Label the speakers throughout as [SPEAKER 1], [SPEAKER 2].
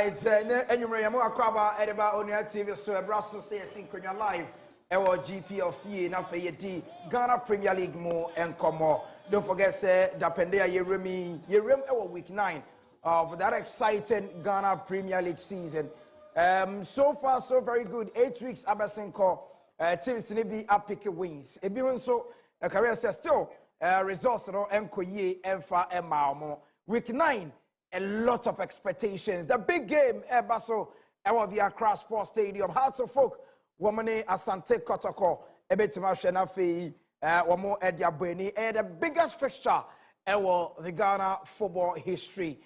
[SPEAKER 1] Alright, and you may more cover at about on your TV, so a Brussels says in Konya Live, our GPL Fie, na Fayeti, Ghana Premier League more and come more. Don't forget, say, Dapendea Yerem, our week 9 of that exciting Ghana Premier League season. So far, so very good. 8 weeks, Abasenko, teams Nibi are picking wins. Even so, the career says still, results, no, Nkoye, Emfa, and Malmo. Week 9. A lot of expectations. The big game, Basso, at the Accra Sports Stadium. Hearts of Folk, Womane Asante Kotoko, Ebetima Shenafi, Wamo Edia Bweni, and the biggest fixture ever the Ghana football history.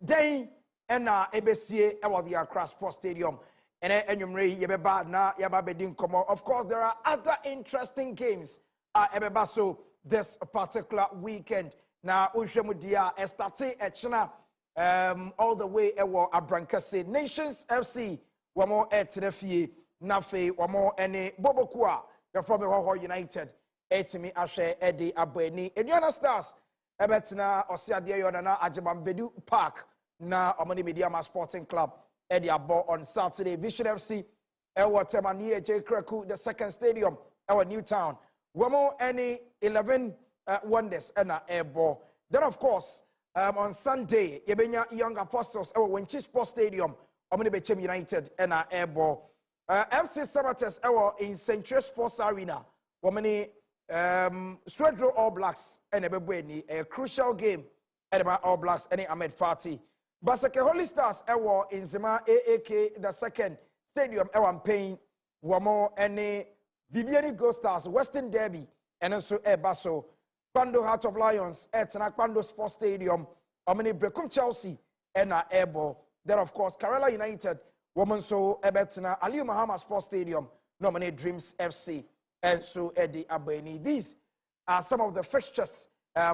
[SPEAKER 1] Day and ABC at the Accra Sports Stadium. And Enyumri, Yebeba, na Yababedin Komo. Of course, there are other interesting games at Ebebaso this particular weekend. Now, Ushemudia, Estate, Echina. All the way ewo Abrankase Nations FC wamo etinefie nafe wamo ene Bobokua the from Hoho United etimi ahwe ede abani Eduana Stars ebetina osiade yona Ajibambedu Park na Omani Media Sporting Club ede abo on Saturday. Vision FC ewo Temani J Kreku the second stadium ewo Newtown wamo ene 11 wonders ena ebo. Then of course on Sunday, Yebenya Young Apostles, Wenchi Sports Stadium, Omni Bechem United, and Airball. FC Sabates, in Central Sports Arena, Womani Swedro All Blacks, and a crucial game, and All Blacks, and Ahmed Fati. Basake Holy Stars, in Zema AAK, the second stadium, Payne, Wamo, and Bibiani Ghost Stars, Western Derby, and also Basso. Pando Heart of Lions, Pando Sports Stadium, Omni Brekum Chelsea, and Airball. Then, of course, Kerala United, Woman So Ebetina, Aliu Mahama Sports Stadium, nominate Dreams FC, and so Eddie Abeni. These are some of the fixtures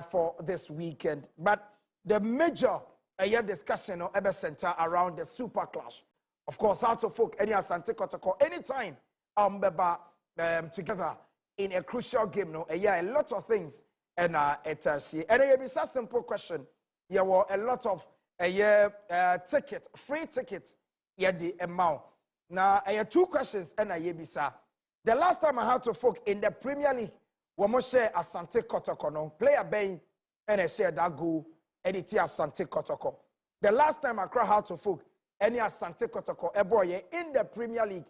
[SPEAKER 1] for this weekend. But the major discussion or Ebe Center around the Super Clash. Of course, Heart of Folk, any Asante Kotoko, anytime together in a crucial game, no, a lot of things. And it's a simple question. There were a lot of ticket, free tickets, the amount. Now, I have two questions, and bisa. The last time I had to folk in the Premier League, we must share Asante Kotoko, no player bang, and I share that goal, and it's Asante Kotoko. The last time I cried how to folk, any Asante Kotoko, a boy in the Premier League,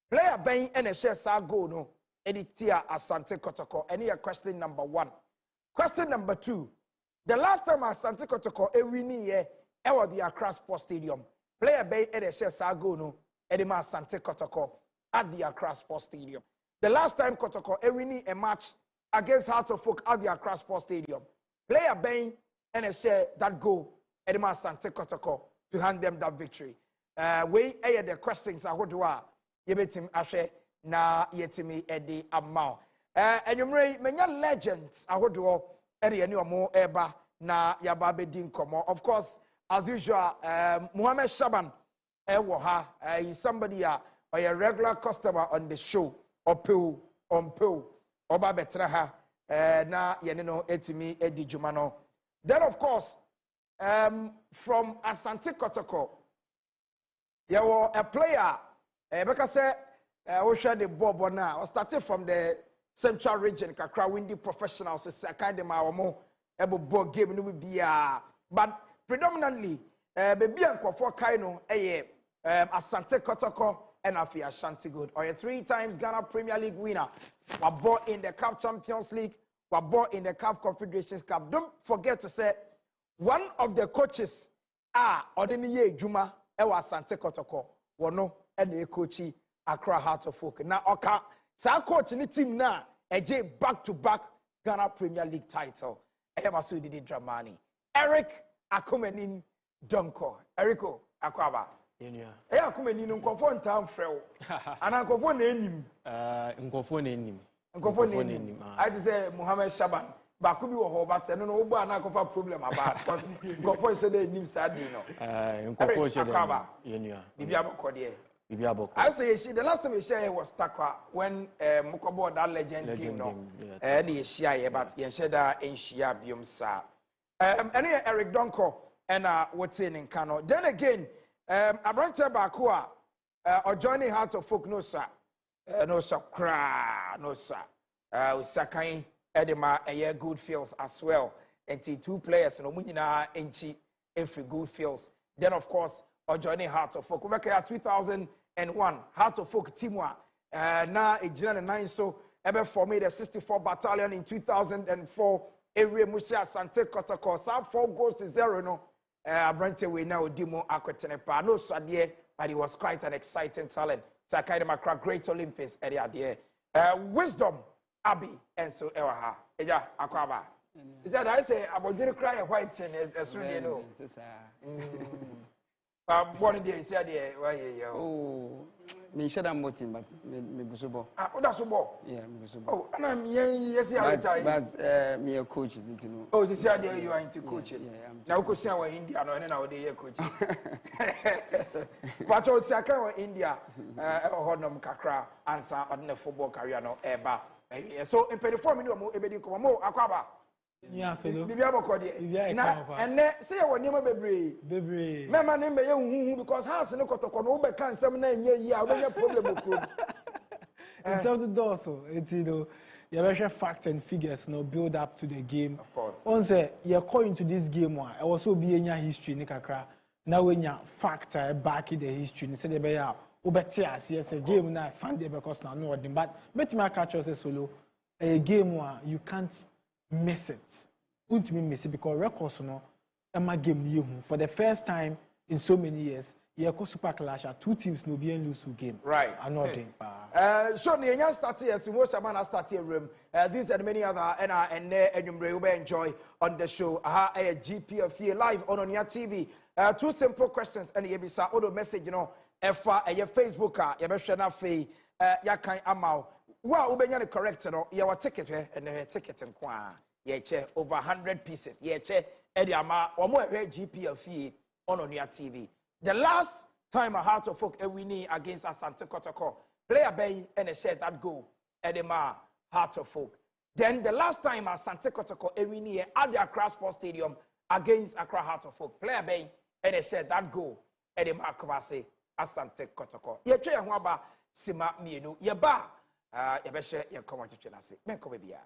[SPEAKER 1] player bang, and I share that goal, no, and it's Asante Kotoko. Any question number 1. Question number 2. The last time Asante Kotoko winning here, was the Accra Sports Stadium. Player Bay and share Sago no, Edema Asante Kotoko at the Accra Sports Stadium. The last time Kotoko winning a match against Heart of Folk at the Accra Sports Stadium. Player Bay and share that goal, Edema Asante Kotoko to hand them that victory. We the questions I would do. Yebetim Ashe na yetimi edi amount. And you may many legends I would do any more eba na yababe din komo. Of course, as usual, Muhammad Shaban he's somebody or a regular customer on the show or pill oba betraha na yenino etimi edi jumano. Then of course, from Asante Kotoko, there was a player because we share the ball now. Started from the Central Region, Kakra Windy Professionals, so kind of my able ball game no be but predominantly baby and for Kaino Asante Kotoko and Afi Ashanti Good or a 3 times Ghana Premier League winner. We bought in the CAF Champions League, we bought in the CAF Confederations Cup. Don't forget to say one of the coaches Odeniye Juma ewa Asante Kotoko wono and the coachy Accra Heart of Folk. Now okay. Sa coach in the team now, back-to-back Ghana Premier League title. I have also did Dramani. Eric Akumenin Donko. Erico Akwaba.
[SPEAKER 2] Yeah.
[SPEAKER 1] Akumenin Nkofo town frel. And Nkofo name.
[SPEAKER 2] Nkofo name.
[SPEAKER 1] Nkofo name. I say Muhammad Shaban. Bakubi wo ho but no no obo na kofa problem about because Nkofo say the name sad no.
[SPEAKER 2] Nkofo say
[SPEAKER 1] Akwaba.
[SPEAKER 2] Yeah.
[SPEAKER 1] Bibia bokode. I say the last time we share was Takwa when Mukobo that legend game no. The share but yen share that in share biom sa. Any Eric Donko and what's in Kano. Then again, Abrante Bakua, or joining Heart of Folk, no, sir. No, sir, no, sir. Usakai, Edema, a year good feels as well. And two players, no, Munina, Enchi, every good feels. Then, of course, or joining Heart of Folk. We 2001, Heart of Folk, Timwa. Now, a general 9 so, ever formed the 64 Battalion in 2004. Area Musha Sante Kotoko, some 4 goals to 0, no. Abrante we now demo akwetenepa no so ade but he was quite an exciting talent so kind of a great Olympics ade wisdom Abi and so ewa eja akwaba is that I say abodwene cry white chain as really no born day say ade why you
[SPEAKER 3] oh me share that motive but me busubo
[SPEAKER 1] what that's so
[SPEAKER 3] yeah me busubo
[SPEAKER 1] oh and I'm yes
[SPEAKER 3] but me a coach is into no
[SPEAKER 1] oh this year you are into coaching
[SPEAKER 3] yeah
[SPEAKER 1] now go see our India no na we dey coaching but o ti aka wa India hodnom kakra ansa odne football career no eba so in 24 minutes mo ebedi ko mo akwaba
[SPEAKER 2] yeah so no
[SPEAKER 1] bibia boko de na enne say we niam bebre mema ne me ye huhu because house ne kotoko no be kan sem na enye yi a we nya problem okro
[SPEAKER 2] it's all the door so it's you know you have facts and figures no build up to the game
[SPEAKER 1] of course
[SPEAKER 2] on say you call into this game one I also be enya history ni kakra na we nya factor back in the history ni say dey be ya obeti ase say game na Sunday because na no ordin but bet me catch us solo a game one you can't miss it. Won't me miss it because records no Emma game ni for the first time in so many years. Yeah, super clash. 2 teams no be lose to game.
[SPEAKER 1] Right.
[SPEAKER 2] Another.
[SPEAKER 1] So the young start here, so most man start here room. These and many other and you will enjoy on the show. GPL Fie live on your TV. 2 simple questions and you be sa auto message you know. Efa your Facebook you be share na fe ya kan amao. Wa ubenya the correct no. Your ticket and the ticket and kwa. Yeah, che over 100 pieces. Yeah, che edi ama omo GPL Fie on your TV. The last time a Heart of Folk winning against Asante Kotoko, player Bay and a shared that goal at the Heart of Folk. Then the last time Asante Kotoko winning at the Accra Sports Stadium against Accra Heart of Folk, player Bay and a shared that goal at the Kumasi Asante Kotoko. Ye try waba sima mienu ye ba ye be share ye come to chenase. Men come bia.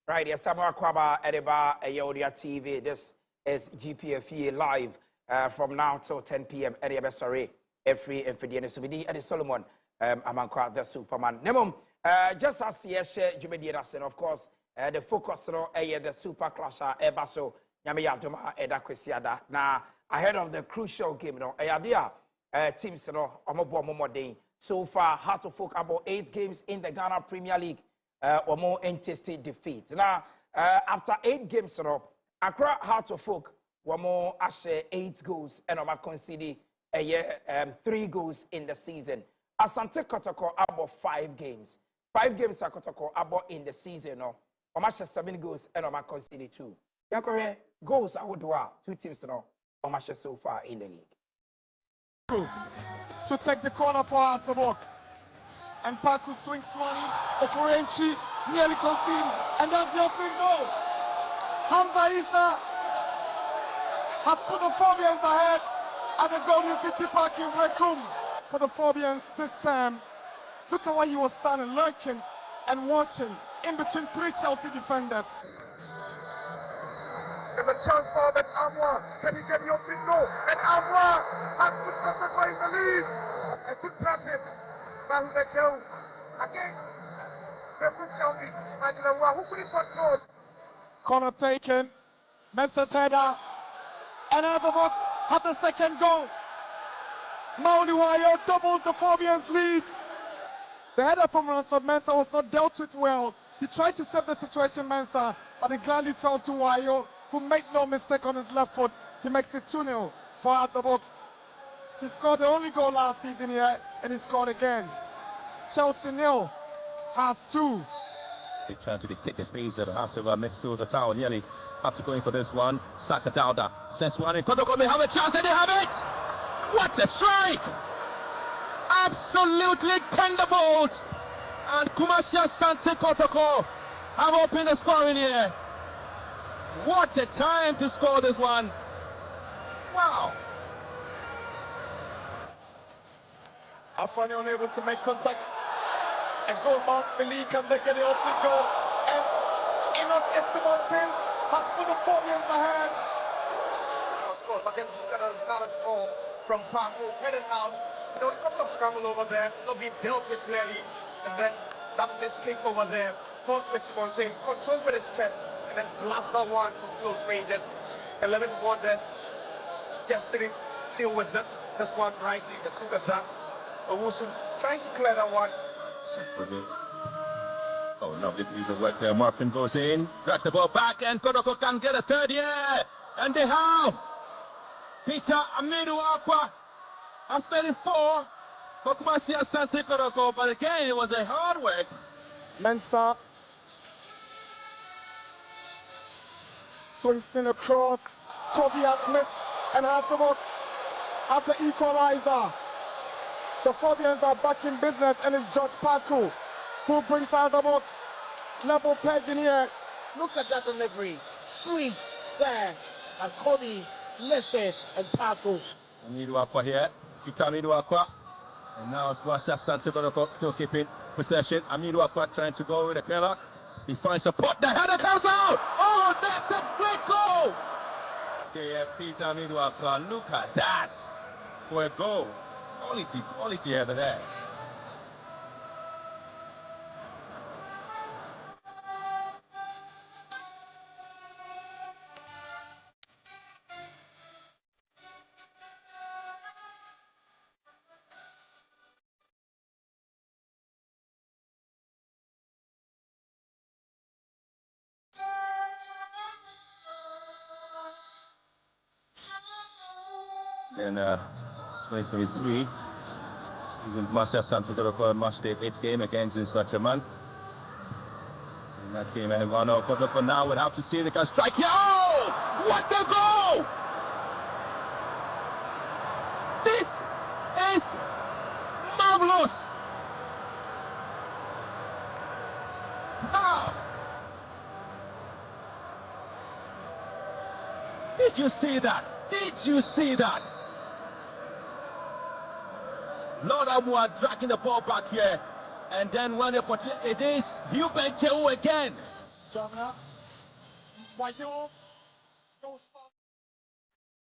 [SPEAKER 1] Right, yes, Samuel Kwaba Edeba Ayodia TV. This is GPL Fie live from now till 10 p.m. Edeba, sorry, every Friday. So we did Solomon Amankwah, the Superman. Nemum, just as yes, Jumedi and of course, the focus no the super clasher Ebaso Yamia Doma Eda Kwesiada. Now, ahead of the crucial game, no, idea teams no Omobo Momodin so far had to focus about 8 games in the Ghana Premier League or more untasted defeats. Now, after 8 games, Accra had to focus one more 8 goals and I'm conceded 3 goals in the season. Asante Kotoko about 5 games. 5 games are Kotoko about in the season. No, I'm 7 goals and I'm conceded 2. Yakore goals I would do 2 teams now. I'm so far in the league.
[SPEAKER 4] To take the corner for the ball. And Paku swings money. Oforenchi nearly conceded. And that's the opening goal. Hamza Issa has put the Phobians ahead at the Golden City Park in Rekum. For the Phobians this time, look at why he was standing, lurking and watching in between 3 Chelsea defenders. There's a chance for Ben Amankwah. Can he get the opening goal? Ben Amankwah has put Sasakwa in the lead. And to trap him. Mahunachel again. Chelsea. Who could he control? Corner taken. Mensah's header. And Azabok had the second goal. Mauni Wayo doubles the Phobians' lead. The header from Ransford Mensah was not dealt with well. He tried to save the situation, Mensah, but it gladly fell to Wayo, who made no mistake on his left foot. He makes it 2-0 for Azabok. He scored the only goal last season here, and he scored again. Chelsea 0, has 2.
[SPEAKER 5] They try to dictate the pace after midfield the tower. Nearly after going for this one. Saka Dauda sends one in. Kotoko may have a chance and they have it! What a strike! Absolutely thunderbolt! And Kumasi Asante Kotoko have opened the scoring here. What a time to score this one! Wow!
[SPEAKER 4] Afani unable to make contact. And Goldmark Billy can make the opening goal. And Enoch Estebantin has put the Phobians ahead. Scored, but then got another goal from Paco, headed out. You know, a couple of scramble over there, not being dealt with clearly. And then that mistake over there, forced Estebantin, controls with his chest, and then blasts that one from close range. And 11 wonders just didn't deal with this one rightly. Just look at that. Owusu trying to clear that one.
[SPEAKER 5] Oh, lovely piece of work there. Martin goes in, drags the ball back, and Kotoko can get a third here. And they have Peter Amankwah has played in 4 for Kumasi Asante Kotoko, but again, it was a hard work.
[SPEAKER 4] Mensah swings in across. Toby has missed and has the ball at the equalizer. The Phobians are back in business, and it's George Paku who brings out the ball. Level peg in here.
[SPEAKER 6] Look at that delivery. Sweet there. And Cody listed and Paku.
[SPEAKER 5] Amankwah here. Peter Amankwah. And now it's Kumasi Asante Kotoko still keeping possession. Amankwah trying to go with a killer. He finds support. The header comes out. Oh, that's a great goal. Okay, Peter Amankwah. Look at that. For a goal. Quality header there. In 2023, Kumasi Asante Kotoko match day 8 game against Instructorman. In that game, Evano Kotoko now would have to see the can strike. Oh! What a goal! This is marvelous! Wow! Did you see that? Did you see that? Lord Amankwah dragging the ball back here. And then when it is Hubert Jehu again.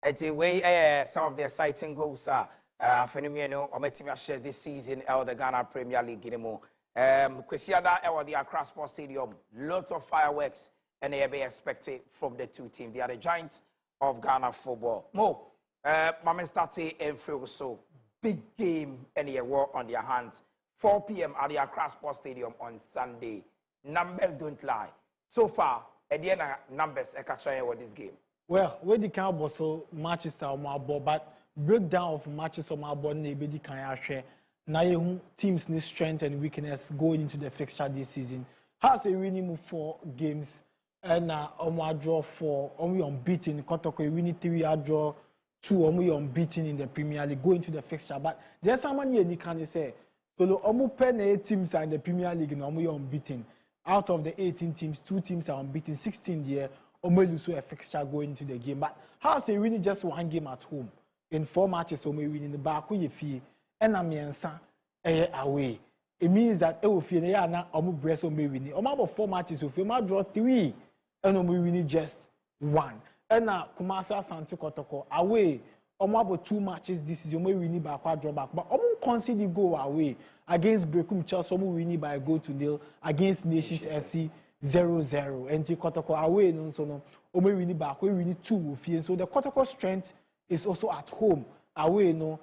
[SPEAKER 1] It's a way some of the exciting goals are Fenomeno or Metimia share this season the Ghana Premier League game. Kwesiada the Accra Sports Stadium, lots of fireworks and they be expected from the 2 teams. They are the giants of Ghana football. Mo, Mame Stati and Frioso. big game and a war on their hands. 4 p.m. at the Accra Sports Stadium on Sunday. Numbers don't lie. So far, at the end of numbers, I can try with this game.
[SPEAKER 2] Well, where the kind of so matches are more but breakdown of matches on my board, maybe the kind of share. Now, teams need strength and weakness going into the fixture this season. Has a winning 4 games and on draw 4, only unbeaten. Kotoko winning 3, draw 2, only unbeaten in the Premier League going to the fixture. But there's someone here you can say, so almost 8 teams are in the Premier League and only unbeaten. Out of the 18 teams, 2 teams are unbeaten. 16 here, only lose a fixture going into the game. But has a winning just 1 game at home in 4 matches, only winning the back with Fie. And away. It means that it will feel na omu breast on me winning. About 4 matches, if you draw 3 and we winning just 1. And now Kumasi Asante Kotoko away. About 2 matches this season, we winning by a draw back. But omu concede go away against Brekum Chelsea, omu winning by a goal to nil against Nations FC 0-0. And Kotoko away no so no omu winning back. We winning 2 so the Kotoko strength is also at home away no.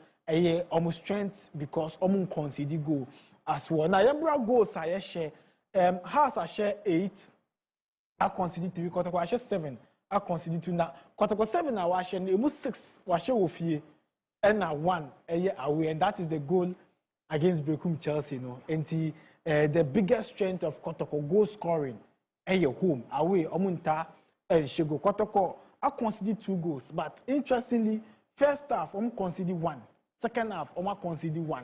[SPEAKER 2] Almost strength because almost concede goal as well. Now, Yembra goals I share. Has I share 8. I concede 3. Kotoko I share 7. I concede 2. Now, Kotoko 7 I share. Almost 6 I share with you. And now 1 away, and that is the goal against Brekum Chelsea. No, and the biggest strength of Kotoko goal scoring. Home away. Omunta and Shego Kotoko. I concede 2 goals, but interestingly, first half I concede 1. Second half, Oma concede 1.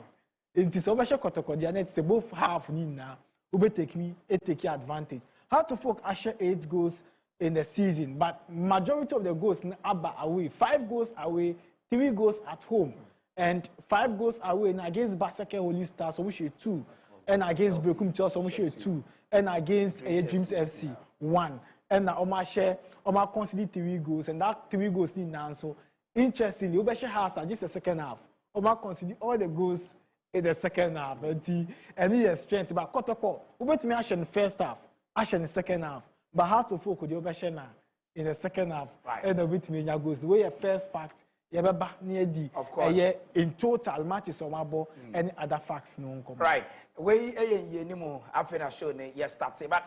[SPEAKER 2] It is over Kotoko. The net say both half nina. Ube take advantage. How to folk Asher 8 goals in the season, but majority of the goals Abba away. 5 goals away, 3 goals at home, and 5 goals away. And against Basake Holy Stars, so we should 2, and against Brekum Chelsea, so we should 2, and against Dreams FC 1. And Oma share Oma concede 3 goals, and that 3 goals nina. So interestingly, Ube has just the second half. Oma concede all the goals in the second half. And he has strength. But Kotoko, Ubet me in the first half, Ash in the second half. But how to focus the Obashena in the second half.
[SPEAKER 1] Right.
[SPEAKER 2] And the bit me goes the way a first fact, you have back near the
[SPEAKER 1] of course.
[SPEAKER 2] In total matches on my ball, any other facts no come.
[SPEAKER 1] Right. We anymore after I show yes started. But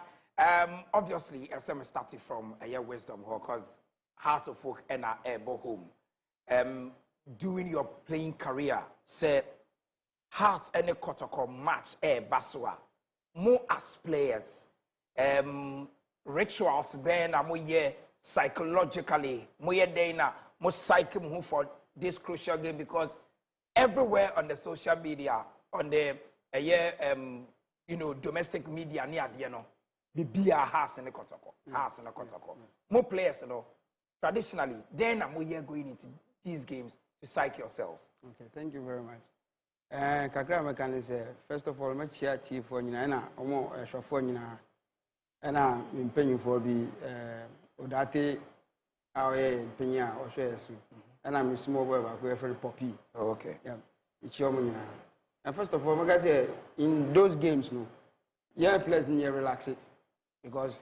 [SPEAKER 1] obviously SM started from a year wisdom because Heart of Folk and a home. During your playing career, say Heart and a Kotoko match Baswa. More as players, rituals ben and more psychologically, more dana, more psyche for this crucial game because everywhere on the social media, on the domestic media near the be a house in the Kotoko. More players, traditionally, then I'm going into these games to psych yourselves.
[SPEAKER 3] Okay, thank you very much. Kakra Mekan is first of all, much share tea for Nina, or more a for Nina, and I'm paying for the Odate, our Pena or shares, and I'm a small boy, we're very poppy.
[SPEAKER 1] Oh, okay.
[SPEAKER 3] Yeah, it's your money. And first of all, like I say, in those games, no, you're pleasant, you're relaxing because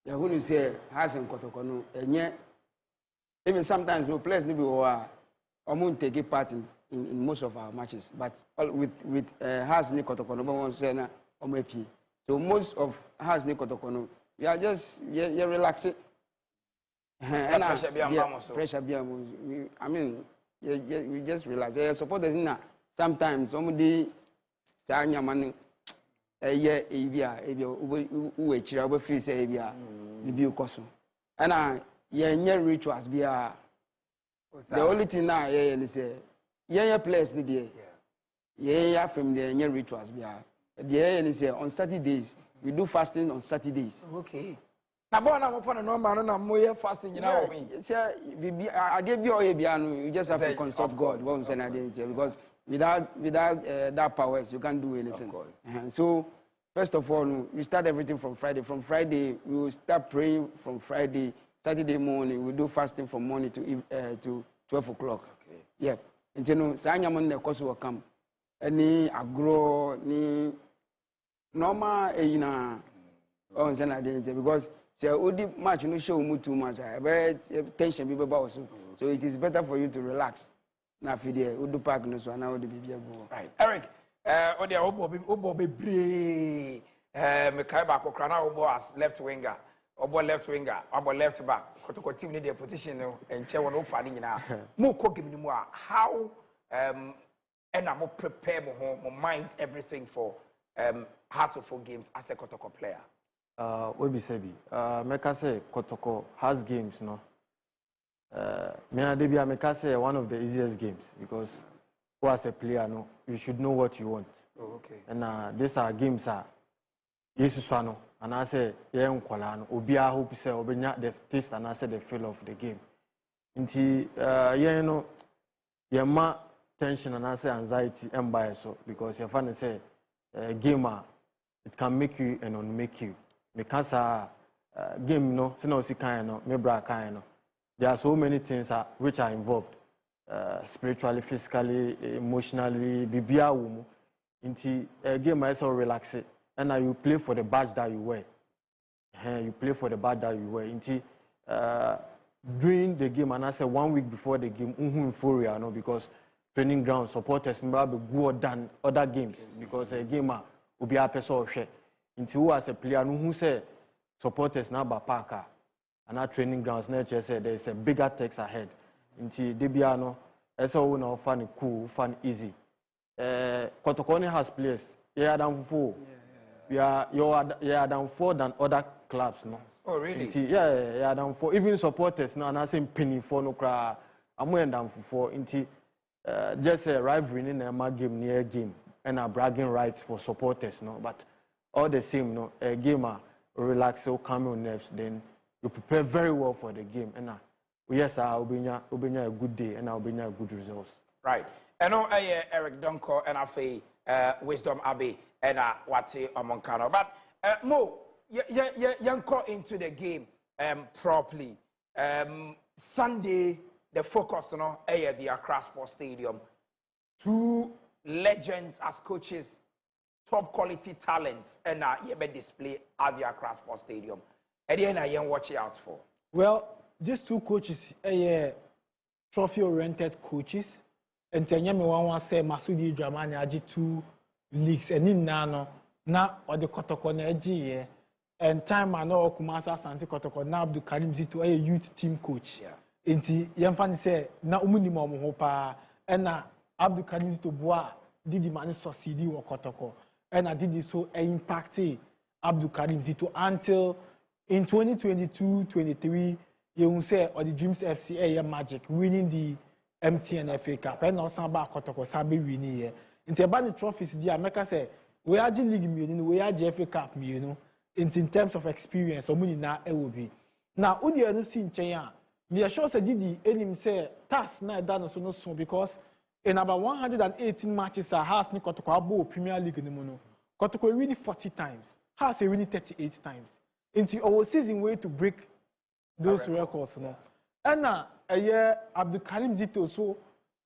[SPEAKER 3] you're going to say, hasn't Kotoko, and yet, even sometimes no players need to take part in most of our matches, but with Has Nikotokono, one say so most of Has Nikotokono, we are just you're relaxing. Pressure be I mean, we just relax. Support us in sometimes somebody say money we feel say and yeah, rituals be the only thing now is players need there. Yeah, from the rituals be the on Saturdays we do fasting on Saturdays.
[SPEAKER 1] Okay. Now, born I'm for no man, I'm more fasting. You know,
[SPEAKER 3] you just have to consult God once and again because without that powers you can't do anything.
[SPEAKER 1] Of course.
[SPEAKER 3] So first of all, we start everything from Friday. From Friday, we will start praying from Friday. Saturday morning, we do fasting from morning to 12 o'clock.
[SPEAKER 1] Okay.
[SPEAKER 3] Yeah. And you know, Sanyaman the course will come. Any agro, ni normal, on Saturday because the match no show too much. I bet tension people about so it is better for you to relax. na fide udu park no so na wo de bibia go.
[SPEAKER 1] Right. Eric, odi obo be bre me kai ba kokra na obo as left winger. Obo left winger, obo left back. Kotoko team need their position no enche won ofa ni nyina. Mo ko game ni mu a how and I'm prepare my mind everything for heart-to-four games as a Kotoko player.
[SPEAKER 7] Obi Sebi, Meka say Kotoko has games, no. Me and Debbie, Meka say one of the easiest games because as a player, no, you should know what you want.
[SPEAKER 1] Oh, okay.
[SPEAKER 7] And these are games Jesus Sano, and I say Kolano, Obia hope say Obenya the taste and I say the feel of the game. Inti you know, ma tension and I say anxiety and bias so because your fan say gamer it can make you and unmake you. Because game no, so no see kind no, me bra kind no. There are so many things which are involved, spiritually, physically, emotionally. Bibia wumu. Inti game is so relaxing, and now you play for the badge that you wear. You play for the badge that you wear. Inti during the game, and I say 1 week before the game, euphoria no because training ground supporters maybe go than other games because a gamer will be a person share. Into who as a player who say supporters now by Parker and our training grounds nature say there is a bigger text ahead. Into Debiano, as all now fun cool, fun easy. Kotokone has players. Yeah, down 4. Yeah, you're down 4 than other clubs, no.
[SPEAKER 1] Oh really?
[SPEAKER 7] Into, yeah, down 4. Even supporters now, and I say penny for no cry. I'm wearing down for 4 into. Just a rivalry in a game near game and a bragging rights for supporters, no. But all the same, no, a gamer relax so calm your nerves, then you prepare very well for the game. And yes, I'll be a good day and I'll be a good results.
[SPEAKER 1] Right. And now Eric Donko and I Wisdom Abbey and Wati Amankwah. But Mo, you got into the game properly. Sunday. The focus on the Accra Sports Stadium. 2 legends as coaches, top quality talents, and you display at the Accra Sports Stadium. And then I am watching out for.
[SPEAKER 2] Well, these 2 coaches are trophy-oriented coaches. And Tenyame one say Masudi Dramani aji 2 leagues. And in Nano, now or the Kotoko Neji, and time I know Kumasa Santi Kotoko now Abdul Karim Zito a youth team coach.
[SPEAKER 1] Yeah.
[SPEAKER 2] Inti yamfani say na umunimo mo ho pa na Abdul Karim to boa didi mani succeed wo Kotoko na didi so impacted Abdul Karim Zito until in 2022-23 you say or the Dreams FC magic winning the MTN FA Cup and also ba Kotoko sabe winning here inti ba the trophies dia make say we are league me we are FA Cup me in terms of experience omuni na e will be now udi anu si nchen me sure say Didi enim say task na done so because in about 118 matches has ni Kotoko abo Premier League ni no Kotoko win 40 times has win 38 times into our season way to break those records no and a year Abdul Karim Zito so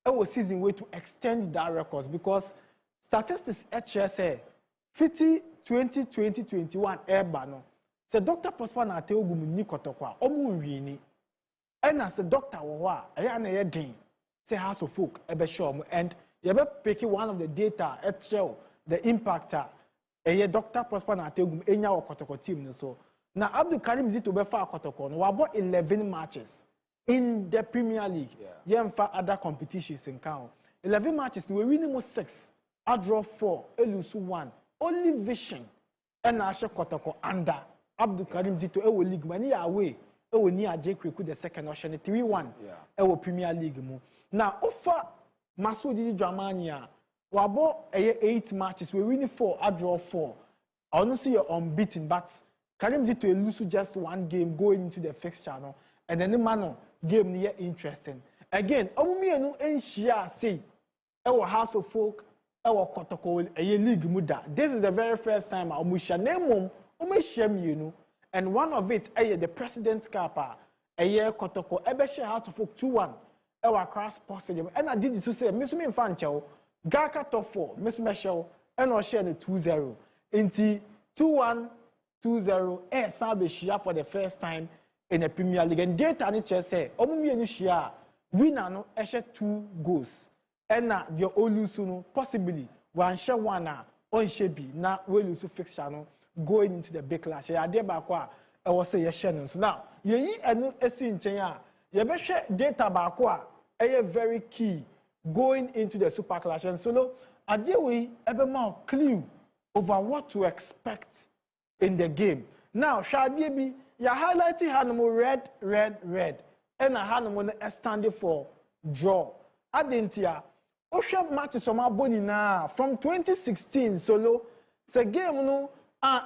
[SPEAKER 2] our season way to extend that records because statistics say 50 2021 eba no say Dr. Prosper na teogum ni Kotoko omu wini. And as a doctor, say House of Folk, and you ever pick one of the data at show the impactor. A Dr. Prosper Nategum, Enya or Kotoko team. So now Abdul Karim Zito Befa Kotoko, we about 11 matches in the Premier League. Yeah, for other competitions in count. 11 matches, we winning 6, I draw 4, I lose 1. Only vision and Asha Kotoko under Abdul Karim Zito, a league money away. We need a J-Creek the second option 3-1. Our Premier League mu. Now offer Masudi Dramania. We about 8 matches. We winning 4. I draw 4. I don't see you're unbeaten, but Karim Zito lose just 1 game going into the fixed channel, and then the man game near interesting. Again, Omumi enu enshia say our House of Folk, our Kotoko a league muda. This is the very first time Omusha name Omeshem you know. And one of it, the President's Cup, Kotoko, Ebeshe House of Folk 2-1, our cross possible. And I did it to say, Miss Minfancho, Gaka top 4, Miss Michelle, and I'll share the 2-0. Inti 2-1, 2-0, Sabe Shia for the first time in the Premier League. And data ni say, Omumi Shia, winner no ɛhyɛ 2 goals ɛna the olusu no possibly wanhyɛ 1 a ɔnhyɛ bi na we lose fixture no going into the big clash ya ade baako a ɛwɔ sɛ yɛhyɛ no so now yeyi ɛno esi nkyɛn a yɛbɛhwɛ data baako a ɛyɛ very key going into the super clash and so no ade we ɛbɛma clue over what to expect in the game now hwɛ ade bi ya highlight hanom red ɛna hanom no standing for draw adentia ohwɛ matches som aboni na from 2016 solo se game no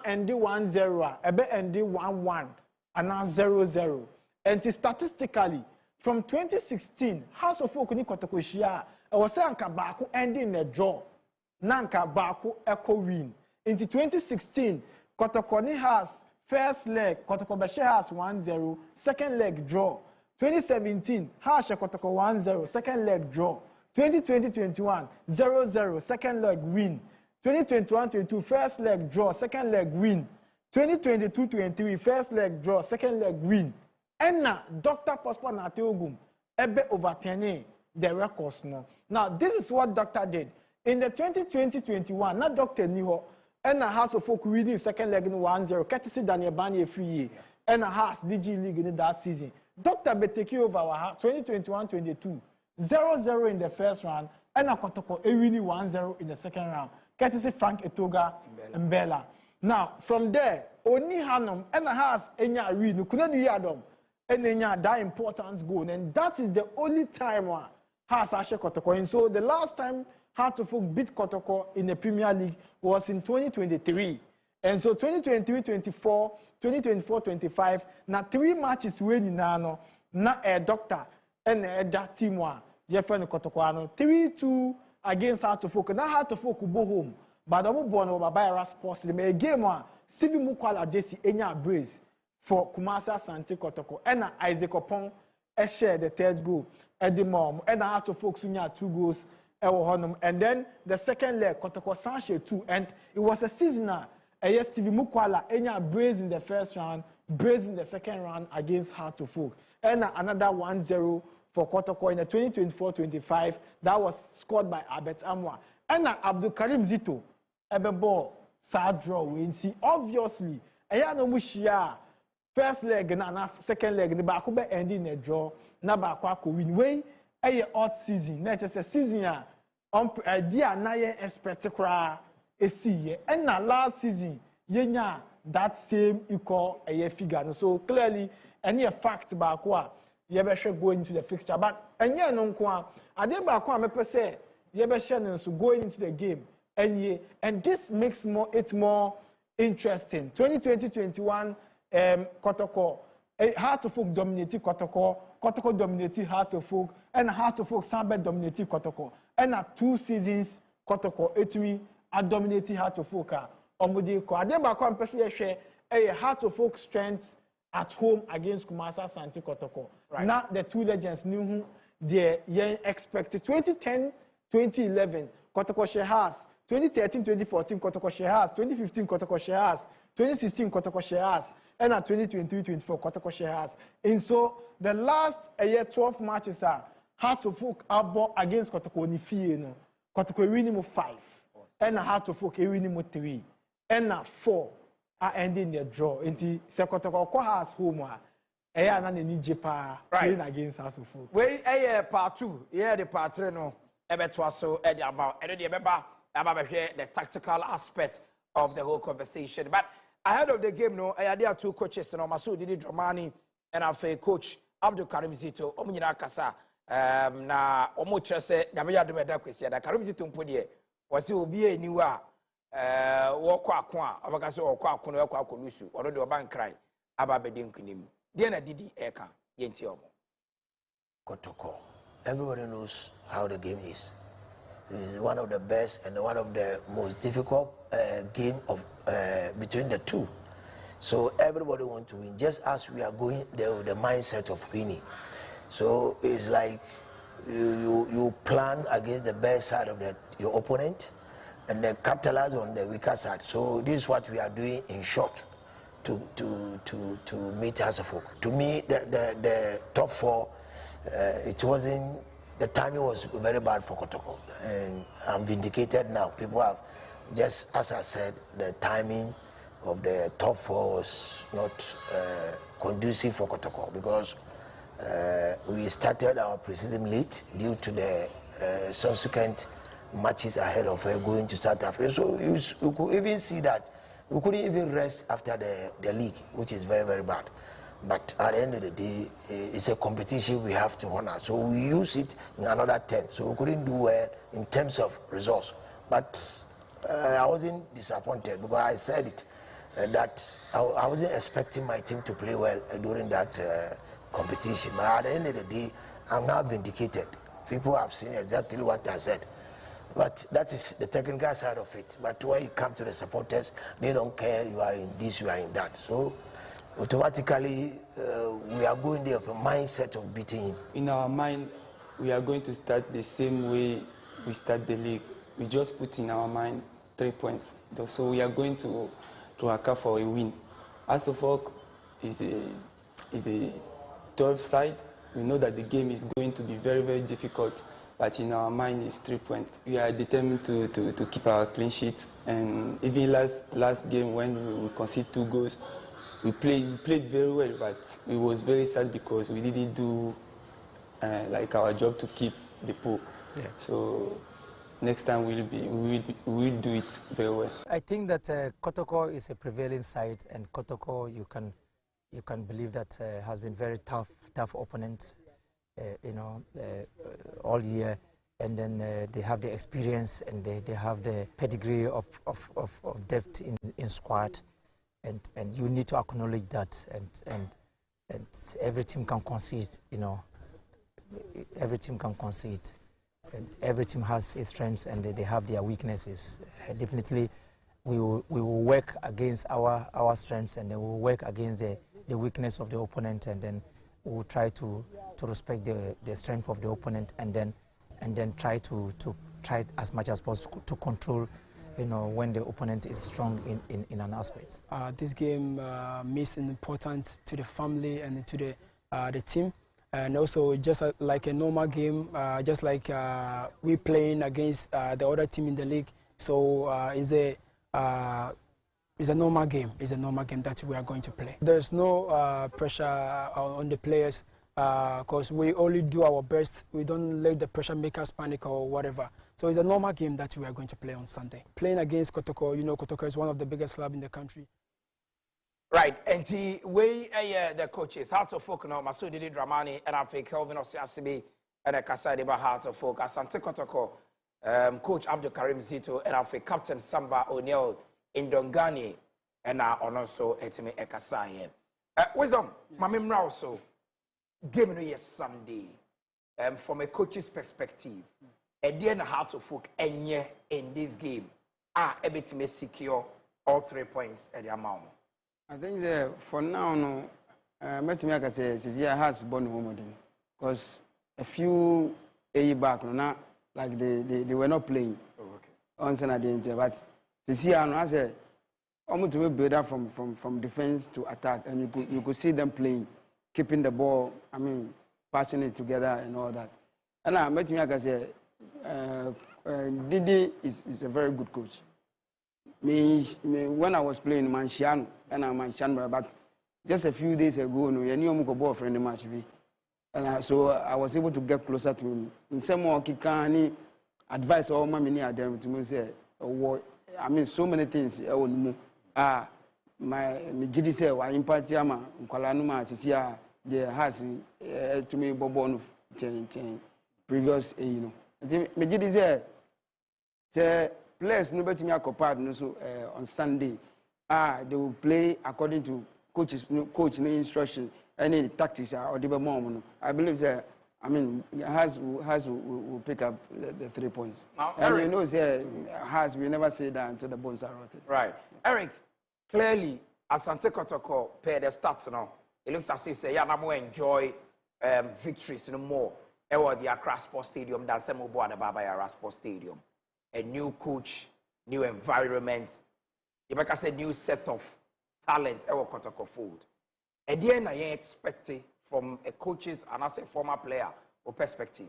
[SPEAKER 2] endi 1-0 ebe endi 1-1 and 0-0 and statistically from 2016 House of Folk ni kotokoshia e was say anka baako ending a draw na anka baako echo win into 2016 Kotokoni has first leg Kotoko Beshe has 1-0 second leg draw 2017 Hash Kotoko 1-0 second leg draw 2020-21 0-0 second leg win 2021-22 first leg draw second leg win 2022-23 first leg draw second leg win and now Dr. Prosper Nateogum ebe overturning the records now this is what Doctor did in the 2020-21 not Dr. Niho and House of Folk winning second leg in 1-0 courtesy Daniel Bani Fie and House DG League in that season Dr. be take over our 2021-22 0-0 in the first round, and a Kotoko winning 1-0 in the second round. Courtesy Frank Etoga Mbella. Now, from there, only Hanum and a has enya win, couldn't do Yadom, and enya that important goal. And that is the only time one has Ashe Kotoko. And so the last time Hartlepool beat Kotoko in the Premier League was in 2023. And so 2023-24, 2024-25, now 3 matches winning now, na a doctor and that team one. Jefferson Kotokwano 3-2 against Hartlepool. Now Hartlepool could go home, but I'm born over by Sports. The game one, Stevie Mukwala Jesse Enya Brace for Kumasi Asante Kotoko. And Isaac Opon share the third goal at the mom. And Hartlepool Sunya 2 goals. And then the second leg, Kotoko Sanche 2. And it was a seasoner. Yes, Stevie Mukwala Enya Brace in the first round, Brace in the second round against Hartlepool. And another 1-0 for Kotoko in the 2024-25 that was scored by Albert Amwa. And Abdul Karim Zito, Ebebo, sad draw win. See, obviously, no mushia first leg and second leg, the Bakube ending a draw, Nabakwa win. Way a odd season, not just a season, idea na expected a see. And last season, yenya that same equal a figure. So clearly, any fact bakwa. Yebeshe go into the fixture, but enye no nko a ade ba ko a mepe say yebeshe no so going into the game and this makes it more interesting. 2020-21 Kotoko Hartlepool dominated Kotoko dominated Hartlepool and Hartlepool Sambe dominated Kotoko and 2 seasons Kotoko etumi a dominated Hartlepool ka omudi ko ade ba ko mepe say Hartlepool strengths at home against Kumasi Asante Kotoko. Right. Now the 2 legends knew their young expected 2010-2011 Kotoko Shehas, 2013-2014 Kotoko Shehas, 2015 Kotoko Shehas, 2016 Kotoko Shehas, and at 2023-24 Kotoko Shehas. And so the last 12 matches are Hartlepool abo against Kotoko Nifie no. Kotoko winning 5, and Hartlepool winning 3, and 4. Are ending the draw. Inti Sekotoko has home. Eya na ni jepa playing against House of Folk.
[SPEAKER 1] We part 2. Yeah, the part 3 no. Ebe so edi about. Edi ebeba the tactical aspect of the whole conversation. But ahead of the game, no, there are 2 coaches. No, Masoud Didi Dramani and our coach Abdul Karim Zito. Omunyina kasa. Na omo trese nyameya do meda kwesi. Da Karim Zito mpodie. Wasi obi eniwa. Woko akwa abakase woko akono woko akolusu odo de oban krai ababede nkunim de na didi eka yenti omo
[SPEAKER 8] Kotoko. Everybody knows how the game is. It is one of the best and one of the most difficult game of between the two. So everybody wants to win, just as we are going the mindset of winning. So it's like you plan against the best side of your opponent and then capitalize on the weaker side. So this is what we are doing in short to meet House of Folk. To me, the top 4 it wasn't, the timing was very bad for Kotoko. And I'm vindicated now. People have, just as I said, the timing of the top 4 was not conducive for Kotoko because we started our preseason late due to the subsequent matches ahead of going to South Africa. So you could even see that we couldn't even rest after the league, which is very, very bad. But at the end of the day, it's a competition we have to honor. So we use it in another 10. So we couldn't do well in terms of results. But I wasn't disappointed because I said it, that I wasn't expecting my team to play well during that competition. But at the end of the day, I'm now vindicated. People have seen exactly what I said. But that is the technical side of it. But when you come to the supporters, they don't care you are in this, you are in that. So automatically, we are going there with a mindset of beating him.
[SPEAKER 9] In our mind, we are going to start the same way we start the league. We just put in our mind 3 points. So we are going to account for a win. Asofok is a tough side. We know that the game is going to be very, very difficult. But in our mind, it's 3 points. We are determined to keep our clean sheet. And even last game when we conceded 2 goals, we played very well, but it was very sad because we didn't do like our job to keep the pool. Yeah. So next time we will do it very well.
[SPEAKER 10] I think that Kotoko is a prevailing side, and Kotoko you can believe that has been very tough opponent. All year, and then they have the experience and they have the pedigree of depth in squad, and you need to acknowledge that, and every team can concede, every team can concede, and every team has its strengths and they have their weaknesses. Definitely, we will work against our strengths, and then we will work against the weakness of the opponent, and then we will try to respect the strength of the opponent, and then try to try as much as possible to control, when the opponent is strong in an aspect.
[SPEAKER 2] This game means importance to the family and to the team, and also just like a normal game, just like we playing against the other team in the league. So it's a normal game. It's a normal game that we are going to play. There's no pressure on the players because we only do our best. We don't let the pressure make us panic or whatever. So it's a normal game that we are going to play on Sunday. Playing against Kotoko, Kotoko is one of the biggest clubs in the country.
[SPEAKER 1] Right, and the coaches, Heart of Folk now, Masudi Dramani, and I think Kelvin Osiasibi, and a Kasadeba Heart of Folk, Asante Kotoko, Coach Abdul Karim Zito, and I think Captain Samba O'Neill in Dongani, and also Etime Ekasaye. Wisdom, Mamim also, game no yes Sunday, from a coach's perspective, and then Heart of Folk in this game, able to secure all 3 points at the amount.
[SPEAKER 3] I think that for now, no, I can say Cecilia has born woman because a few years back, no, like they were not playing. Oh, okay. On Sunday, but Cecilia has a almost to build up from defense to attack, and you could see them playing, keeping the ball. I mean, passing it together and all that. And I can say Didi is a very good coach. When I was playing Manshan, and I'm Manshan, but just a few days ago, no, you knew ball friendly match, and so I was able to get closer to him. In some more, any advice or money at them to me say, I mean, so many things. My GD say, why impact Yama, Kualanuma, Cecilia, there has to me Bobon previous, My GD say, players nobody me accompany so on Sunday. They will play according to coach instruction, any tactics or the moment. I believe that Has will pick up the 3 points. Now, and Eric, Has will never say that until the bones are rotted.
[SPEAKER 1] Right. Eric, clearly Asante Kotoko per the stats now. It looks as if say more enjoy victories no more. Ewa the Accra Sports Stadium than some more at the Baba Sports Stadium. A new coach, new environment. If I can say new set of talent, Ewa Kotoko food. And then I expect from a coach's and as a former player or perspective?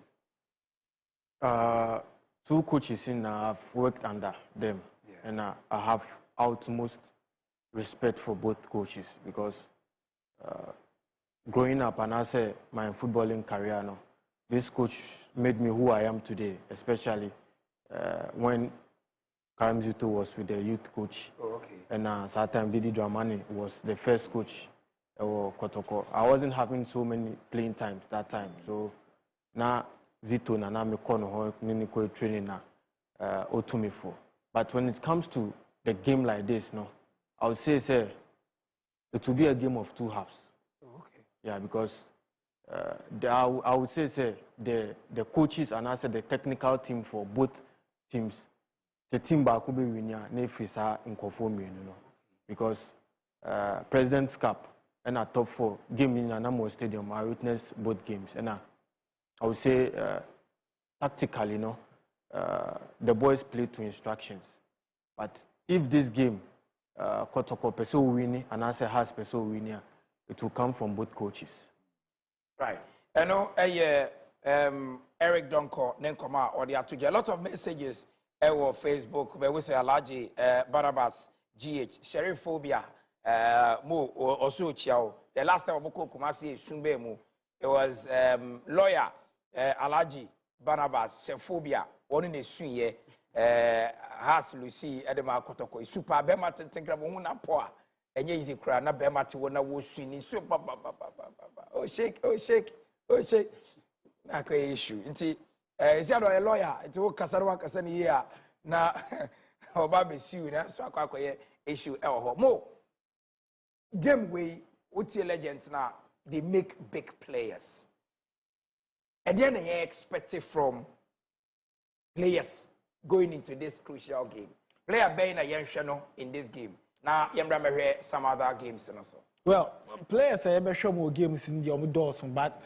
[SPEAKER 7] Two coaches in I've worked under them, and I have utmost respect for both coaches because growing up and I say my footballing career, no, this coach made me who I am today, especially when Karim Zito was with the youth coach.
[SPEAKER 1] Oh, okay.
[SPEAKER 7] And that time Didi Dramani was the first coach or Kotoko. I wasn't having so many playing times that time, so now Zito na me kono ho training na otumi for. But when it comes to the game like this, no, I would say it will be a game of two halves.
[SPEAKER 1] Oh, okay.
[SPEAKER 7] Yeah, because I would say the coaches and also the technical team for both teams, the team back will be winning nefisa in conform, you know, because President's Cup and a top 4 game in Anamo Stadium, I witnessed both games, and I would say tactically, you know, the boys play to instructions. But if this game, Kotoko Peso winning and Ase has Peso winning, it will come from both coaches.
[SPEAKER 1] Right. I know Eric Donko, Nenkoma, or they are to get a lot of messages on Facebook. We say Alaji, Barabas, GH, Sheriff Phobia, Mo, or Chiao. The last time Boko Kumasi, Sunbe Mo, it was lawyer Alaji, Barabas, Shephobia, one in the Sunye. Has Lucy Edema Kotoko, super Bema Tengrabuna Poa, and ye easy cry, na Bema to one was swinging super. Oh, shake. Nako issue. Inti, is a lawyer, it will Casarwa Casani here. Na Obabe Sue, so I call issue Mo. Game way, Uti legends now, they make big players. And then they expect it from players going into this crucial game. Player being a young channel in this game. Now, you some other games and also.
[SPEAKER 2] Well, players are show more games in the Omudorson, but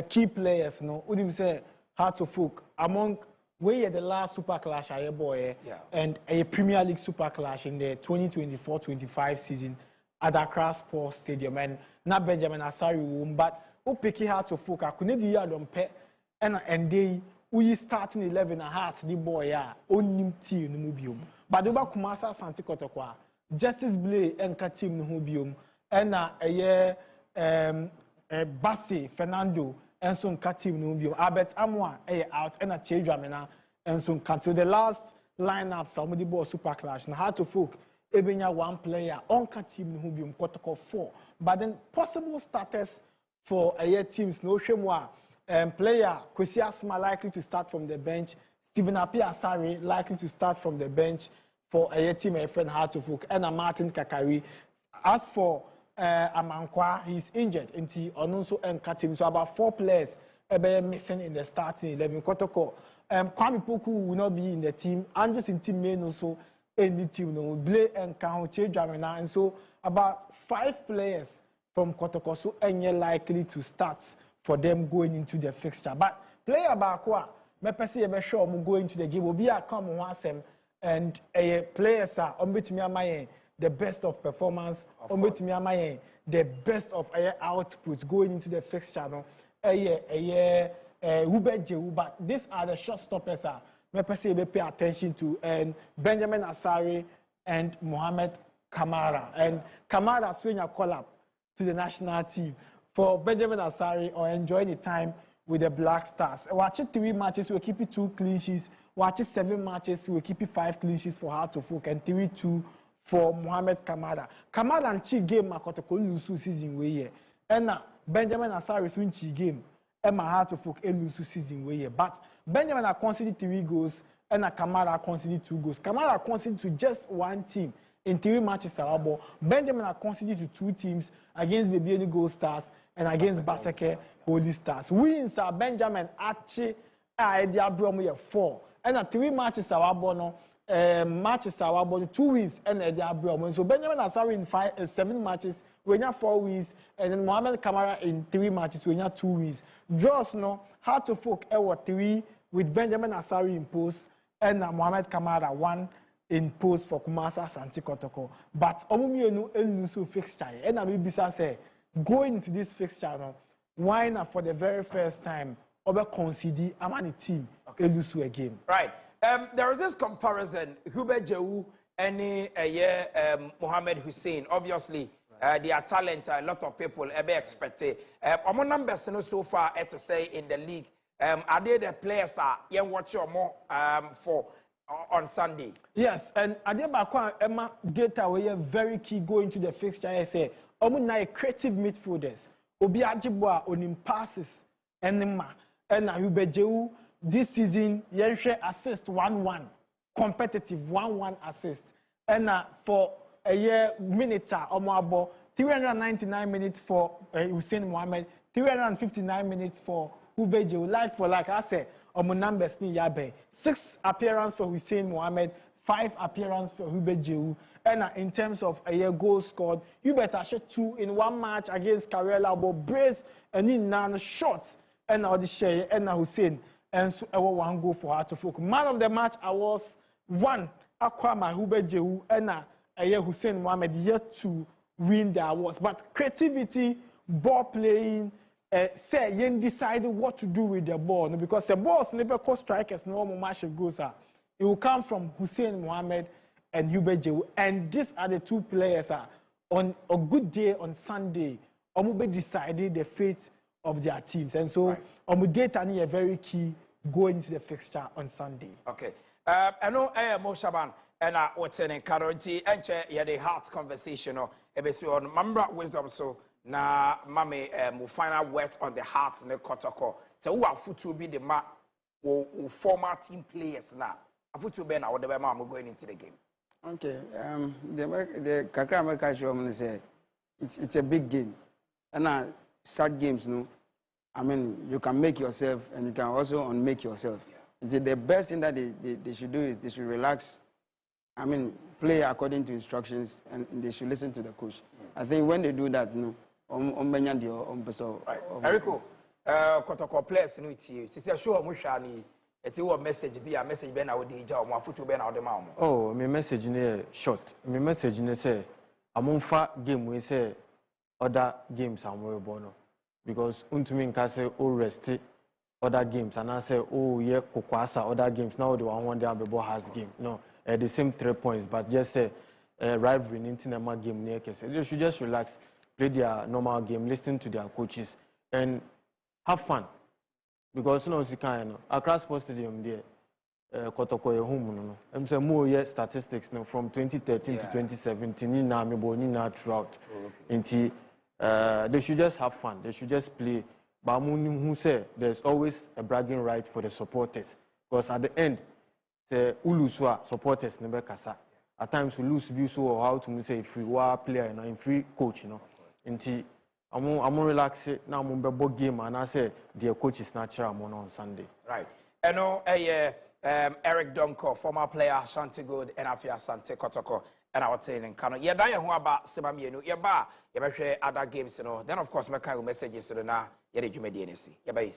[SPEAKER 2] key players, no, wouldn't say hard to folk among where the last super clash I boy and a Premier League super clash in the 2024-25 season at Accra Sports Stadium and not Benjamin Asari womb, but who pick hard to folk. I couldn't do that pet and they. We starting 11 and has the boy only team no mubium. But the Kumasa Santi Kotokwa, Justice Blay and Katim no mubium, and Bassi Fernando and some Katim no mubium. Albert Amwa out and a Chedramina and some Kato. The last lineup somebody bought super clash and how to folk even one player on Katim no mubium Kotoko 4. But then possible status for a teams no shemwa. Player Kwesi Asma likely to start from the bench. Stephen Appiah-Sarri likely to start from the bench for a team a friend hard to folk. And Martin Kakari. As for Amankwah, he's injured. And he also team. So about 4 players missing in the starting 11. Kotoko. Kwame Poku will not be in the team. Andrews in team main also any team. No Blay and Kahoche Jamina. And so about 5 players from Kotoko so any likely to start for them going into the fixture. But player Bakwa, me pesi ebe sure mu go into the game. Obi a come wasem and players are ombetumi amaye the best of performance, ombetumi amaye the best of output going into the fixture. No, but these are the shot stoppers. Me pesi ebe pay attention to and Benjamin Asari and Mohamed Kamara. And Kamara swing a call up to the national team. For Benjamin Asari or enjoying the time with the Black Stars. Watch it 3 matches, we'll keep it 2 clean sheets. Watch it 7 matches, we'll keep it 5 clean sheets for Hard to Folk and 3-2 for Mohamed Kamara. Kamara and Chi game Makotoko lose season way. And Benjamin Asari win Chi game. And Hard to Folk lose season way. But Benjamin are conceded 3 goals and Kamara conceded 2 goals. Kamara conceded to just 1 team. In 3 matches, Benjamin are conceded to 2 teams against Babiani Gold Stars and against Baseke Holy Stars. Wins are Benjamin Achi Diabromo 4. And 3 matches matches 2 wins and Diabromo. So Benjamin Asari in 7 matches, we have 4 wins, and then Mohamed Kamara in 3 matches, we have 2 wins. Draws no Hard to Folk 3 with Benjamin Asari in post and Mohamed Kamara 1. In post for Kumasa Santi Kotoko. But Omumienu Elusu fixture. And I will be say going into this fixture, why not for the very first time over concede among team lose a game.
[SPEAKER 1] Right. There is this comparison, Hubert Jehu and Mohamed Hussein. Obviously, their talent, a lot of people ever expected. Our numbers so far, to say in the league, are they the players you watch more for on Sunday?
[SPEAKER 2] Yes, and Adebakwa Emma data were very key going to the fixture. I say, creative midfielders. Obi Ajibwa on passes and Hubert Jehu this season, Yenche assist 1-1, competitive 1-1 assist. And for a year, minute, 399 minutes for Hussein Mohamed, 359 minutes for Hubert Jehu. Like for like I said, numbers ni yabe. 6 appearances for Hussein Mohamed, 5 appearances for Hubert Jehu. And in terms of a year goal scored, Hubert shot 2 in 1 match against Karela, but brace and in 9 shots. And the share and Hussein. And so I want 1 goal for her to focus. Man of the match, I was 1. Akwama Hubert Jehu and Hussein Mohamed yet to win the awards. But creativity, ball playing, say you decide what to do with the ball. No, because the balls never call strikers no more match goes. It will come from Hussein Mohamed and Hubert Jehu. And these are the 2 players on a good day on Sunday. Omube decided the fate of their teams. And so data is very key going into the fixture on Sunday.
[SPEAKER 1] Okay. I know Mo Shaban and what's in currently and the heart conversation or on Mambra wisdom so na mame will find out words on the hearts and the kotoko. So who are foot to be the former team players now. A foot to be now the man going into the game.
[SPEAKER 3] Okay. The Kakra show say it's a big game. And sad games, no. I mean, you can make yourself and you can also unmake yourself. Yeah. The best thing that they should do is they should relax. I mean, play according to instructions and they should listen to the coach. I think when they do that, you know,
[SPEAKER 1] right. Eriko, Kotoko players in which you see, sure, Mushani, it's your message be a message ben out the job, one foot to ben out the mouth.
[SPEAKER 7] Oh, my message in short. My message in say, among fat game we say other games are more born. Because untumin can say oh rest other games and I say oh yeah kokwasa other games now the one day Abebo has game no the same 3 points but just say rivalry in my game near case they should just relax, play their normal game, listen to their coaches and have fun because you know you can Accra Sports Stadium there Kotoko home no I'm say more yeah statistics no from 2013 to 2017 ni na me bo ni na throughout into they should just have fun. They should just play. But who say there's always a bragging right for the supporters. Because at the end, the Uluswa supporters never kasa. At times we lose views or how to say if we were player and if free coach, you know. Until I'm relaxed now. I'm on game and I say their coach is natural on Sunday.
[SPEAKER 1] Right. I know Eric Donko, former player Ashanti Good and Afia Sante Kotoko. And I was saying in Kano, yeah, that you about Simamienu, yeah, ba, yeah, other games, you know. Then of course, my kind of messages to the na, yeah, you made the NC, yeah, by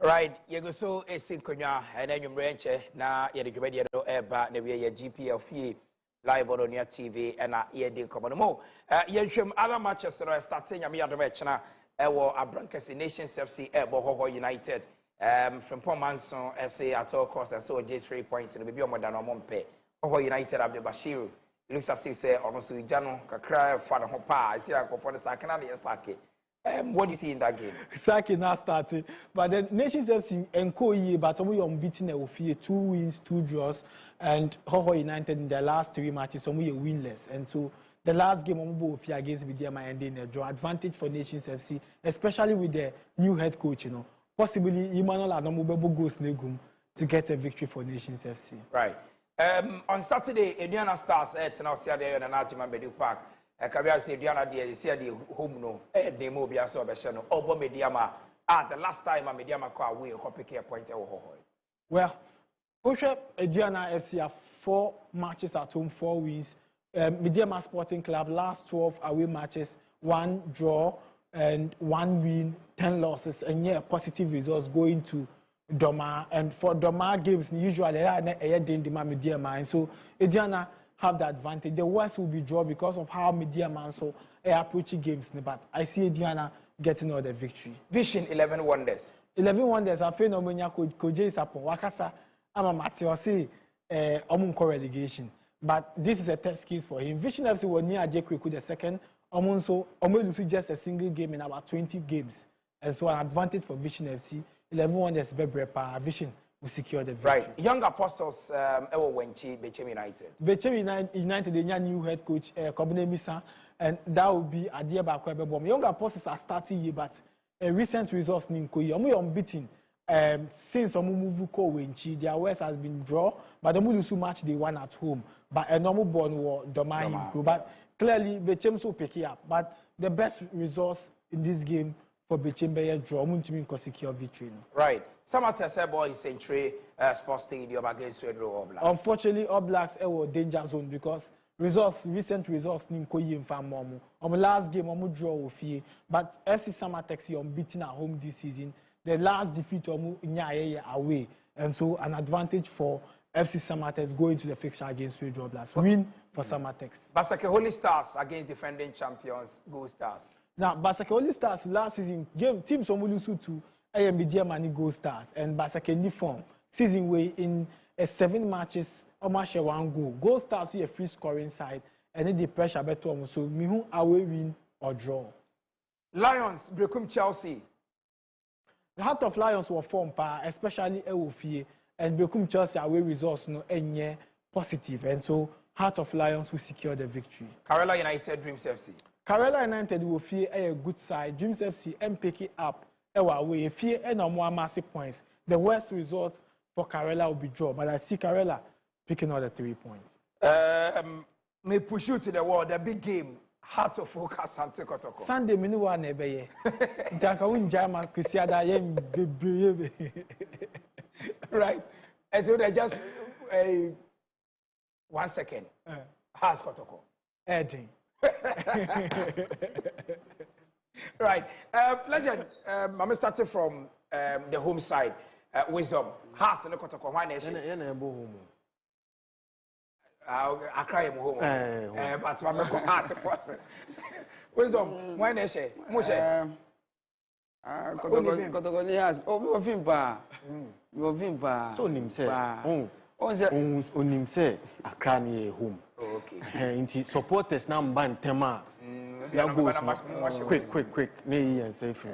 [SPEAKER 1] Right, you go so a synchronia and then you branch na ye the comedy no eba na we GPL Fie live on your TV and ye din come on mo. Ye hwem other matches are starting ya me adom e chena e wo Abrankasi Nations FC ebo Hoho United. From Pomanson SA at all costs and so J3 points in the baby more than a monpe. Hoho United Abdul Bashir. It looks as if say almost Jano Kakra for the Hopa. I see I go for the second and the Sake. What do you see in that game?
[SPEAKER 2] Saki now starting, but the Nations FC enko but we unbeaten Ofie 2 wins, 2 draws, and Hoho United in their last 3 matches, we are winless. And so the last game Ofie against Bidiama and in a draw advantage for Nations FC, especially with the new head coach, you know. Possibly Emmanuel Anomubebo goes Negum to get a victory for Nations FC.
[SPEAKER 1] Right. On Saturday, Indiana Stars at Tennessee and Najima Bedu Park. Kabia say Diana dey see the home no dey mo bia so obehye no obo Mediama the last time Mediama call away ko pick a point e ho.
[SPEAKER 2] Well, Oshe Diana FC have 4 matches at home, 4 wins. Mediama Sporting Club last 12 away matches, 1 draw and 1 win, 10 losses, and yeah, positive results going to Doma. And for Doma games usually they are Mediama, and so Diana have the advantage. The worst will be draw because of how Mediama so approaching games. But I see Diana getting all the victory.
[SPEAKER 1] Vision 11 Wonders.
[SPEAKER 2] 11 Wonders. I feel no manya Koje Sapon Wakasa. I'm a Matthew say Omunko relegation. But this is a test case for him. Vision FC was near Ajekweku the second. Omunso Omunso just a single game in about 20 games. And so an advantage for Vision FC. 11 Wonders Bebrepa Vision will secure the victory.
[SPEAKER 1] Right. Young Apostles Ewo Wenchi Bechem United.
[SPEAKER 2] Bechem United, the new head coach Kobine Misa, and that will be Adieba Kwebebom. Young Apostles are starting here, but recent results Ninkoyi. Omu unbeaten since Omu move ko Wenchi. Their worst has been draw, but the Mulusu match they won at home. But a normal born war Doma. But clearly Bechem so pick it up. But the best results in this game for Bechem draw. Omu secure victory.
[SPEAKER 1] Right. Samata Sebo in Century Sports Stadium against Wedro All Blacks.
[SPEAKER 2] Unfortunately, All Blacks were danger zone because recent results Ninkoyi in Famomu. On the last game, Omu draw with Fie, but FC Samatex unbeaten at home this season. The last defeat Omu Nyaye away, and so an advantage for FC Samatex going to the fixture against Wedro All Blacks. Win for Samatex.
[SPEAKER 1] Basake Holy Stars against defending champions Gold Stars.
[SPEAKER 2] Now, Basake Holy Stars last season game teams Omulusu to Diamani Gold Stars and Basake Uniform season way in 7 matches almost 1 goal. Gold Stars see a free scoring side and then the pressure better so mihu away win or draw.
[SPEAKER 1] Lions Brekum Chelsea.
[SPEAKER 2] The Heart of Lions were formed especially Ewofie and Brekum Chelsea away results no any positive and so Heart of Lions will secure the victory.
[SPEAKER 1] Karela United Dreams FC.
[SPEAKER 2] Karela United will feel a good side. Dreams FC and pick it up. Away, Fie and more massive points. The worst results for Karela will be draw, but I see Karela picking all the 3 points.
[SPEAKER 1] May push you to the wall, the big game. Heart of Focus Sante Kotoko.
[SPEAKER 2] Sunday, Minuwa Nebeye. Jakawin Jama, Christiada,
[SPEAKER 1] right. And so just 1 second. Heart Kotoko.
[SPEAKER 2] Edging.
[SPEAKER 1] Right. Legend, I'm starting from the home side. Wisdom. Has no Kotoko. Why nation? I cry home. But I'm not going to Wisdom. Why nation? Moshe.
[SPEAKER 3] Kotoko ni has. Oh, we were Vimpa. We were Vimpa.
[SPEAKER 7] So nim say. Onim say Accra ni home.
[SPEAKER 1] Okay.
[SPEAKER 7] Inti supporters na mban tema. Ya goes quick. Me and safe.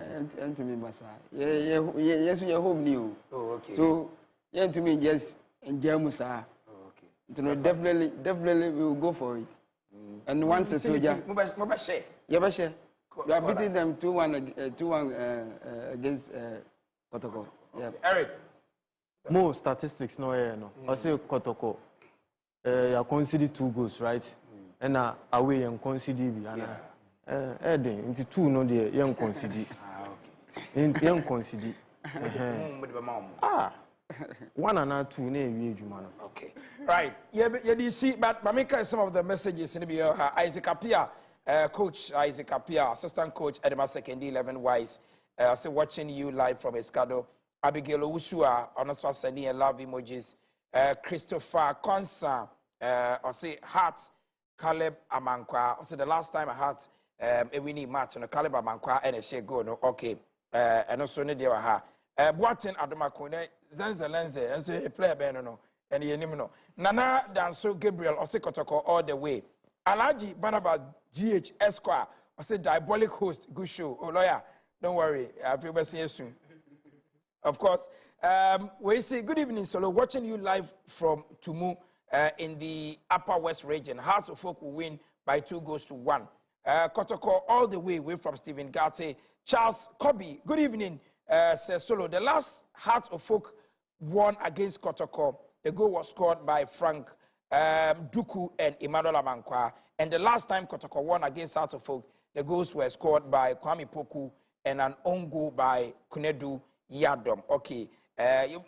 [SPEAKER 3] And to me, Massa. Yes, we are home new.
[SPEAKER 1] Oh, okay.
[SPEAKER 3] So, yeah, to me, yes, and Jamusa.
[SPEAKER 1] Okay.
[SPEAKER 3] So definitely we will go for it. And once a soldier, Yabashe, we are beating them 2-1 against Kotoko. Yeah.
[SPEAKER 1] Eric.
[SPEAKER 7] More statistics no here no. I say Kotoko. You conceded 2 goals, right? And away and conceded and into 2 no there young conceded. Okay. Young conceded. 1 and 2 ne
[SPEAKER 1] okay. Right. You see, but Mamika some of the messages in the Isaac Apia, coach Isaac Apia, assistant coach Edema Second 11 Wise. So watching you live from Escado. Abigail Owusua also sending a love emojis. Christopher Konsa or say heart Caleb Amankwa. Also the last time I had a winning match on a Caleb Amankwa and a share go no okay. And also ne dewa ha. Boatin Adomakone Zenze Lenze and say a player no and ye no. Nana Danso Gabriel or Kotoko all the way. Alaji Banaba GH Esquire or say diabolic host good show. Oh lawyer, don't worry. I'll be see you soon. Of course. We say good evening, Solo. Watching you live from Tumu in the Upper West region. Hearts of Folk will win by 2-1. Kotoko all the way away from Stephen Garte. Charles Kobe, good evening, says Solo. The last Heart of Folk won against Kotoko. The goal was scored by Frank Duku and Emmanuel Amankwah. And the last time Kotoko won against Heart of Folk, the goals were scored by Kwame Poku and an own goal by Kunedu Yadom. Okay.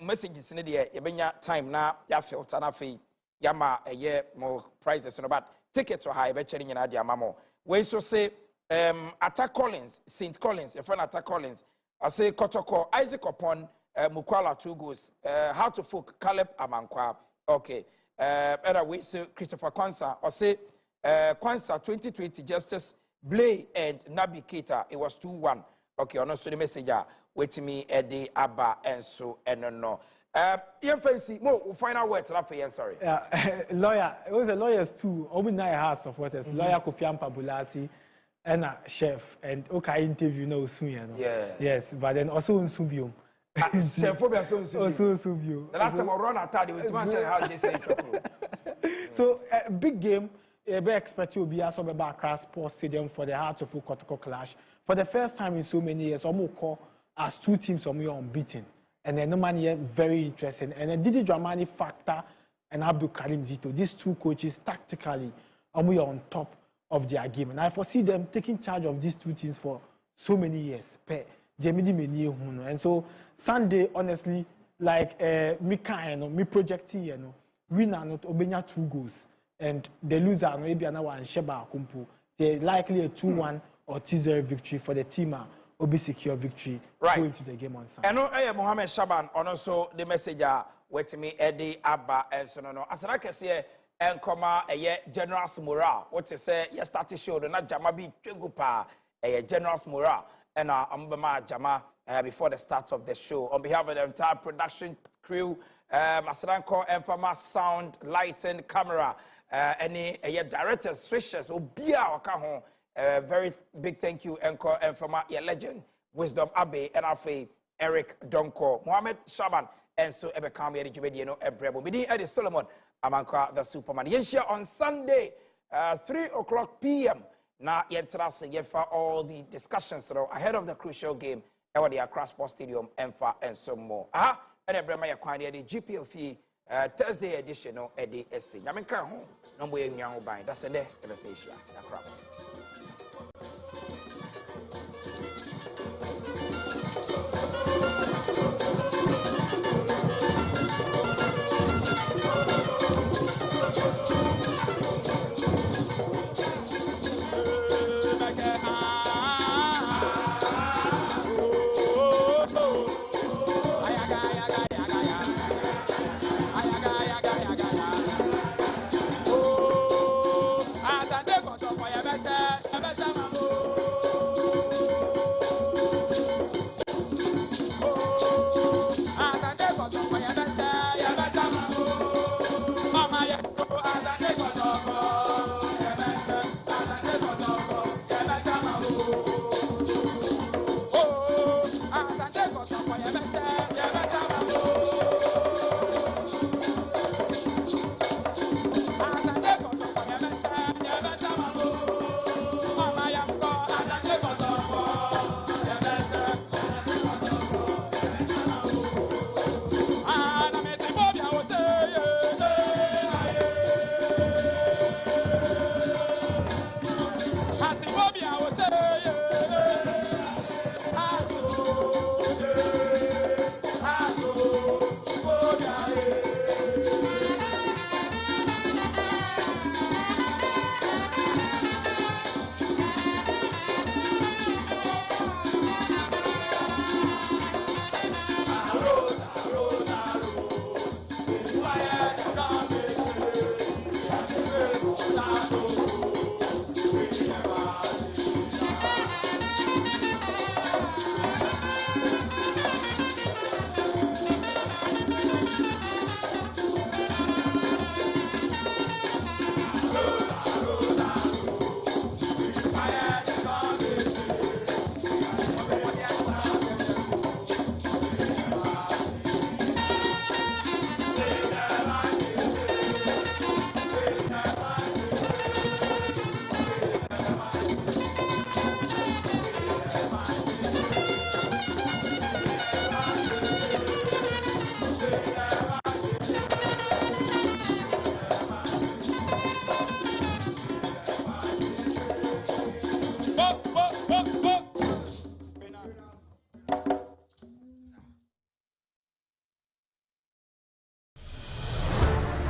[SPEAKER 1] Messages in the Yabenya time now, ya filter na fe, yama a year more prizes, but tickets or high, veteran in Adia Mamo. We so say, Attack Collins, St. Collins, your friend Attack Collins. I say Kotoko, Isaac upon Mukwala 2 goals, How to Folk, Caleb Amankwa. Okay. And we say Christopher Kwanzaa, or say Kwanzaa 2020 Justice Blay and Nabi Keita, it was 2-1. Okay, on also the messenger with me Eddie Abba and so and no. You fancy more final words sorry.
[SPEAKER 2] Yeah, lawyer. It was the lawyers too. Obinaya has supporters. Lawyer Kofi Ampabulasi and a chef and okay interview no soon.
[SPEAKER 1] Yeah.
[SPEAKER 2] Yes, but then also in Subium. Also Subium.
[SPEAKER 1] The last time I run at with Manchester how they say.
[SPEAKER 2] So a big game. We expect you to be also about Accra Sports Stadium for the Heart of Folk Kotoko clash. For the first time in so many years, almost call as 2 teams unbeaten. And then no man here very interesting. And then Didi Dramani Factor and Abdul Karim Zito, these 2 coaches tactically are on top of their game. And I foresee them taking charge of these 2 teams for so many years. And so Sunday, honestly, like me projecting, winner not obenya 2 goals. And the loser maybe another one Sheba Kumpu. They're likely a 2-1 or 2-0 victory for the team. Will be secure victory going to the game on Sunday.
[SPEAKER 1] I know Mohammed Shaban and also the messenger with me Eddie Abba and so no. As I can say and comma a generous morale. What to say you start to show the not Jamabi Chugupa a generous morale and Ambama Jama before the start of the show. On behalf of the entire production crew, Masaranko Enfama sound, lighting, camera, any directors, switches, or Bia or Kahon. Very big thank you, Encore, and from your legend, Wisdom Abbey, and Afe, Eric Donko, Mohammed Shaban, and so Ebekami, Eddie Jubediano, Ebrebo. Midi Eddie Solomon Amankwah, the Superman. Yenshia on Sunday, 3:00 p.m. Now, Yentrase, Yefa, all the discussions ahead of the crucial game, at the Accra Sports Stadium, Enfa, and some more. And Ebrema Yakwani, the GPL Fie, Thursday edition, Eddie SC. Yaminka home, no way in Yang That's a day, Accra.